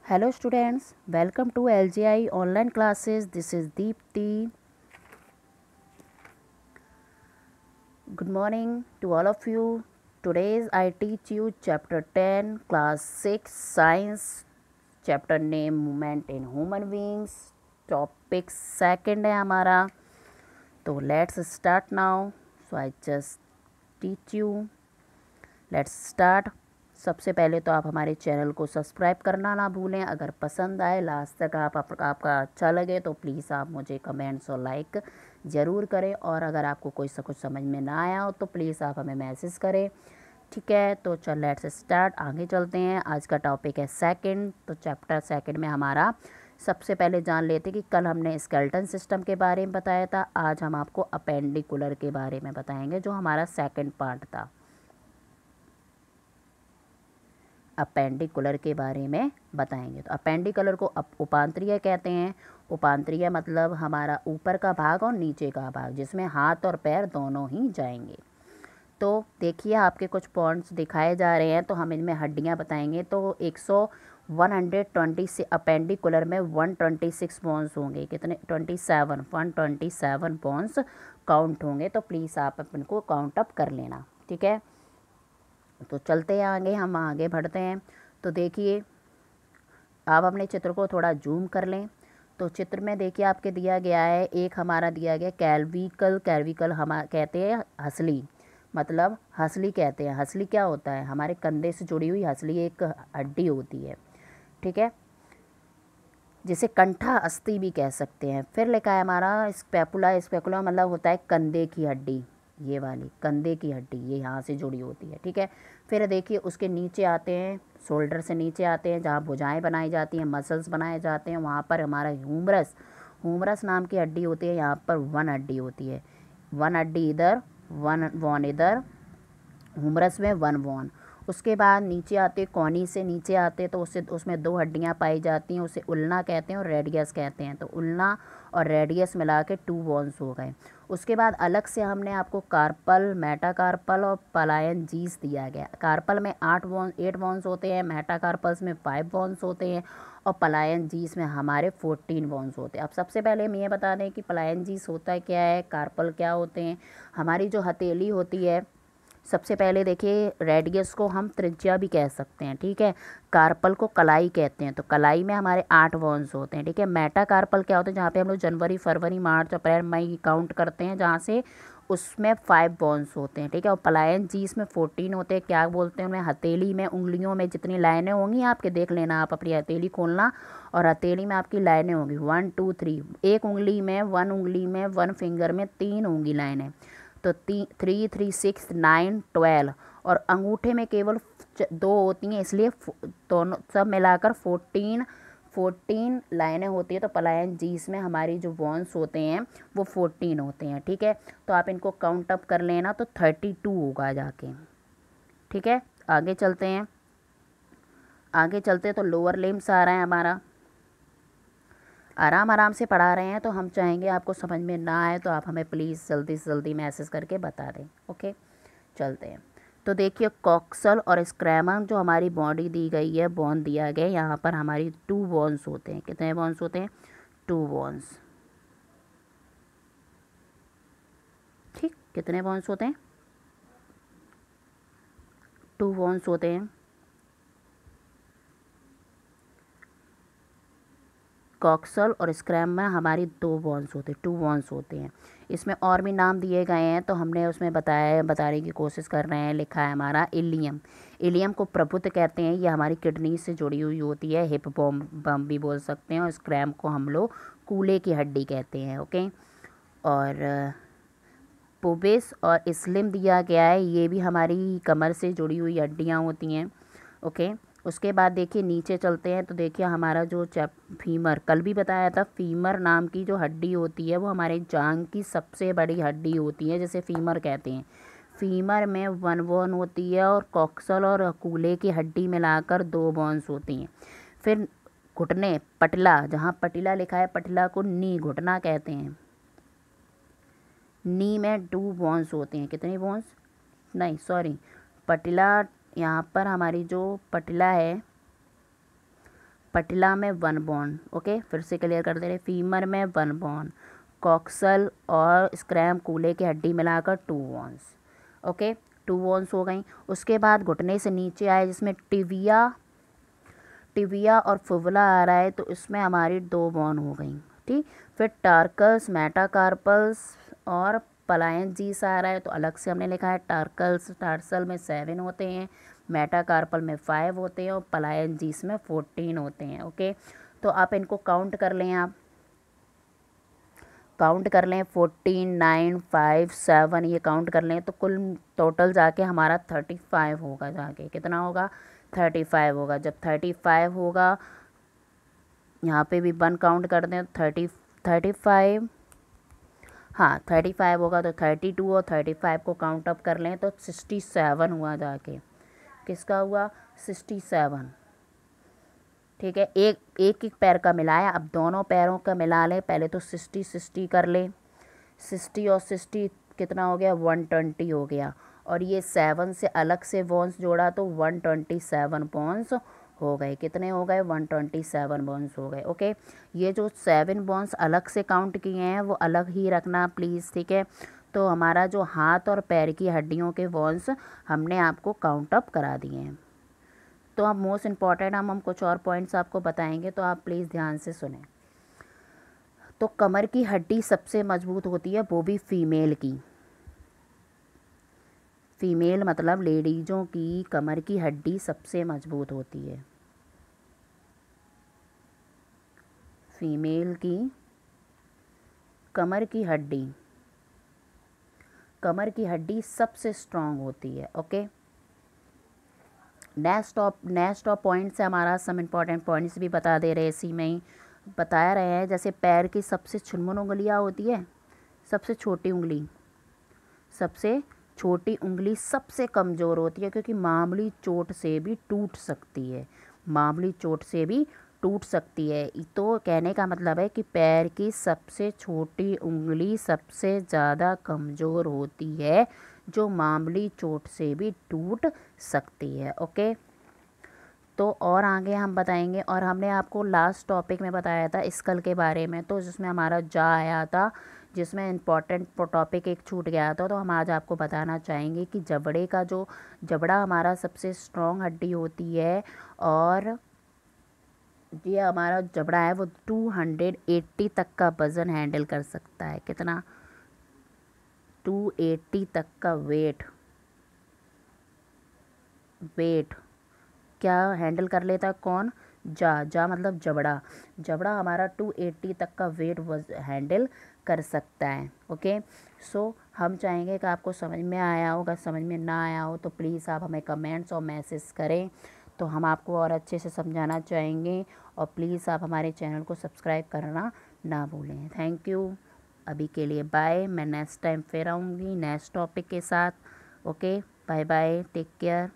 Hello students, welcome to LGI online classes. This is Deepti. Good morning to all of you. Today I teach you chapter 10 class 6 science chapter name movement in human beings. Topic second है हमारा. तो let's start now. So I just teach you. Let's start. सबसे पहले तो आप हमारे channel को subscribe करना ना भूलें. अगर पसंद आए लास्ट तक आपका अच्छा लगे तो प्लीज़ आप मुझे कमेंट्स और लाइक ज़रूर करें. और अगर आपको कोई कुछ समझ में ना आया हो तो प्लीज़ आप हमें मैसेज करें. ठीक है, तो चल लेट्स स्टार्ट. आगे चलते हैं. आज का टॉपिक है सेकंड. तो चैप्टर सेकंड में हमारा सबसे पहले जान लेते कि कल हमने स्केलेटन सिस्टम के बारे में बताया था. आज हम आपको अपेंडिकुलर के बारे में बताएंगे जो हमारा सेकंड पार्ट था. अपेंडिकुलर के बारे में बताएंगे. तो अपेंडिकुलर को उपांत्रीय कहते हैं. उपांत्रीय मतलब हमारा ऊपर का भाग और नीचे का भाग जिसमें हाथ और पैर दोनों ही जाएंगे. तो देखिए आपके कुछ पॉइंट्स दिखाए जा रहे हैं तो हम इनमें हड्डियां बताएंगे. तो 120 अपेंडिकुलर में 126 बोन्स होंगे. कितने? 127 बोन्स काउंट होंगे. तो प्लीज़ आप अपन को काउंट अप कर लेना. ठीक है, तो चलते हैं आगे. हम आगे बढ़ते हैं. तो देखिए आप अपने चित्र को थोड़ा जूम कर लें. तो चित्र में देखिए आपके दिया गया है, एक हमारा दिया गया कैल्विकल हम कहते हैं हंसली. मतलब हंसली कहते हैं. हंसली क्या होता है? हमारे कंधे से जुड़ी हुई हंसली एक हड्डी होती है. ठीक है, जिसे कंठा अस्थि भी कह सकते हैं. फिर लिखा है हमारा स्पेकुला. स्पेकुला मतलब होता है कंधे की हड्डी. ये वाली कंधे की हड्डी ये यहाँ से जुड़ी होती है. ठीक है, फिर देखिए उसके नीचे आते हैं, शोल्डर से नीचे आते हैं जहाँ भुजाएं बनाई जाती हैं, मसल्स बनाए जाते हैं. वहाँ पर हमारा ह्यूमरस नाम की हड्डी होती है. यहाँ पर वन हड्डी होती है. वन हड्डी इधर, वन वॉन इधर. ह्यूमरस में वन वॉन. उसके बाद नीचे आते, कोनी से नीचे आते तो उसमें दो हड्डियाँ पाई जाती हैं. उसे उल्ना कहते हैं और रेडियस कहते हैं. तो उल्ना और रेडियस मिला के 2 बोन्स हो गए. उसके बाद अलग से हमने आपको कार्पल, मेटाकार्पल और पलायनजीस दिया गया. कार्पल में 8 बोन्स होते हैं, मेटाकार्पल्स में 5 बोन्स होते हैं और पलायनजीस में हमारे 14 बोन्स होते हैं. अब सबसे पहले हम ये बता दें कि पलायनजीस होता क्या है, कार्पल क्या होते हैं. हमारी जो हथेली होती है, सबसे पहले देखिए रेडियस को हम त्रिज्या भी कह सकते हैं. ठीक है, कार्पल को कलाई कहते हैं. तो कलाई में हमारे 8 बोन्स होते हैं. ठीक है, मेटाकार्पल क्या होता है? जहाँ पे हम लोग जनवरी, फरवरी, मार्च, अप्रैल, मई काउंट करते हैं जहाँ से उसमें 5 बोन्स होते हैं. ठीक है, और पलायनजीस में 14 होते हैं. क्या बोलते हैं उन्हें? हथेली में उंगलियों में जितनी लाइनें होंगी आपके देख लेना. आप अपनी हथेली खोलना और हथेली में आपकी लाइनें होंगी 1 2 3. एक उंगली में, वन फिंगर में 3 होंगी लाइनें. तो 3 3 6 9 12. और अंगूठे में केवल 2 होती हैं, इसलिए दोनों सब मिलाकर 14 लाइनें होती है. तो पलायनजीस में हमारी जो बोन्स होते हैं वो 14 होते हैं. ठीक है, तो आप इनको काउंट अप कर लेना तो 32 होगा जाके. ठीक है, आगे चलते हैं. तो लोअर लिम्स आ रहा है हमारा. आराम से पढ़ा रहे हैं तो हम चाहेंगे आपको समझ में ना आए तो आप हमें प्लीज़ जल्दी से जल्दी मैसेज करके बता दें. ओके, चलते हैं. तो देखिए कॉक्सल और स्क्रैमम जो हमारी बॉडी दी गई है, बोन दिया गया है, यहाँ पर हमारी 2 बोन्स होते हैं. कितने बोन्स होते हैं? 2 बोन्स. ठीक, कितने बोन्स होते हैं? 2 बोन्स होते हैं. कॉक्सल और स्क्रैम में हमारी 2 बोन्स होते हैं. इसमें और भी नाम दिए गए हैं तो हमने उसमें बताने की कोशिश कर रहे हैं. लिखा है हमारा इलियम. इलियम को प्रभुत्व कहते हैं. ये हमारी किडनी से जुड़ी हुई होती है. हिप बम भी बोल सकते हैं. और स्क्रैम को हम लोग कूल्हे की हड्डी कहते हैं. ओके, और पुबिस और स्लिम दिया गया है. ये भी हमारी कमर से जुड़ी हुई हड्डियाँ होती हैं. ओके, उसके बाद देखिए नीचे चलते हैं. तो देखिए हमारा जो फीमर कल भी बताया था, फीमर नाम की जो हड्डी होती है वो हमारे जांघ की सबसे बड़ी हड्डी होती है, जैसे फीमर कहते हैं. फीमर में 1 बोन होती है और कॉक्सल और कूल्हे की हड्डी मिलाकर 2 बोन्स होती हैं. फिर घुटने, पटला, जहाँ पटिला लिखा है पटला को नी घुटना कहते हैं. नी में 2 बोन्स होते हैं. कितने बोन्स? नहीं सॉरी, पटिला यहाँ पर हमारी जो पटिला है पटिला में 1 बॉन, ओके, फिर से क्लियर कर दे रहे, फीमर में 1 बॉन, कॉक्सल और स्क्रैम कूले की हड्डी मिलाकर 2 बॉन्स, ओके, 2 बॉन्स हो गई। उसके बाद घुटने से नीचे आए जिसमें टिबिया और फिबुला आ रहा है, तो इसमें हमारी 2 बॉन हो गई, ठीक। फिर टार्कस, मेटाकार्पल्स और पलायंजीस आ रहा है, तो अलग से हमने लिखा है टार्कल्स, टार्सल में 7 होते हैं, मेटाकार्पल में 5 होते हैं और पलायंजीस में 14 होते हैं, ओके। तो आप इनको काउंट कर लें, आप काउंट कर लें, 14, 9, 5, 7 ये काउंट कर लें, तो कुल टोटल जाके हमारा 35 होगा, जाके कितना होगा, 35 होगा। जब 35 होगा, यहाँ पे भी 1 काउंट कर दें, 35, हाँ 35 होगा, तो 32 और 35 को काउंट अप कर लें तो 67 हुआ जाके, किसका हुआ, 67, ठीक है। एक एक पैर का मिलाया, अब दोनों पैरों का मिला लें, पहले तो 60 कर लें, 60 और 60 कितना हो गया, 120 हो गया, और ये 7 से अलग से बॉन्स जोड़ा तो 127 बॉन्स हो गए, कितने हो गए, 127 बॉन्स हो गए, ओके। ये जो 7 बॉन्स अलग से काउंट किए हैं वो अलग ही रखना प्लीज़, ठीक है। तो हमारा जो हाथ और पैर की हड्डियों के बॉन्स हमने आपको काउंट अप करा दिए हैं। तो अब मोस्ट इम्पॉर्टेंट हम कुछ और पॉइंट्स आपको बताएंगे, तो आप प्लीज़ ध्यान से सुने। तो कमर की हड्डी सबसे मजबूत होती है, वो भी फीमेल की, फीमेल मतलब लेडीज़ों की कमर की हड्डी सबसे मजबूत होती है, फीमेल की कमर की हड्डी सबसे स्ट्रांग होती है, ओके। नेक्स्ट ऑफ पॉइंट से हमारा सम इम्पॉर्टेंट पॉइंट्स भी बता दे रहे, इसी में ही बता रहे हैं। जैसे पैर की सबसे छुनमुन उंगलियाँ होती है, सबसे छोटी उंगली सबसे कमज़ोर होती है, क्योंकि मामूली चोट से भी टूट सकती है, तो कहने का मतलब है कि पैर की सबसे छोटी उंगली सबसे ज़्यादा कमज़ोर होती है, जो मामूली चोट से भी टूट सकती है, ओके। तो और आगे हम बताएंगे, और हमने आपको लास्ट टॉपिक में बताया था स्कल के बारे में, तो जिसमें हमारा जा आया था, जिसमें इम्पॉर्टेंट टॉपिक एक छूट गया था, तो हम आज आपको बताना चाहेंगे कि जबड़ा हमारा सबसे स्ट्रॉन्ग हड्डी होती है, और ये हमारा जबड़ा है वो 280 तक का वज़न हैंडल कर सकता है, कितना, 280 तक का वेट क्या हैंडल कर लेता है, कौन, जा मतलब जबड़ा हमारा 280 तक का वेट हैंडल कर सकता है, ओके। सो हम चाहेंगे कि आपको समझ में आया हो, अगर समझ में ना आया हो तो प्लीज़ आप हमें कमेंट्स और मैसेज करें, तो हम आपको और अच्छे से समझाना चाहेंगे, और प्लीज़ आप हमारे चैनल को सब्सक्राइब करना ना भूलें। थैंक यू, अभी के लिए बाय, मैं नेक्स्ट टाइम फिर आऊँगी नेक्स्ट टॉपिक के साथ, okay, bye bye, take care.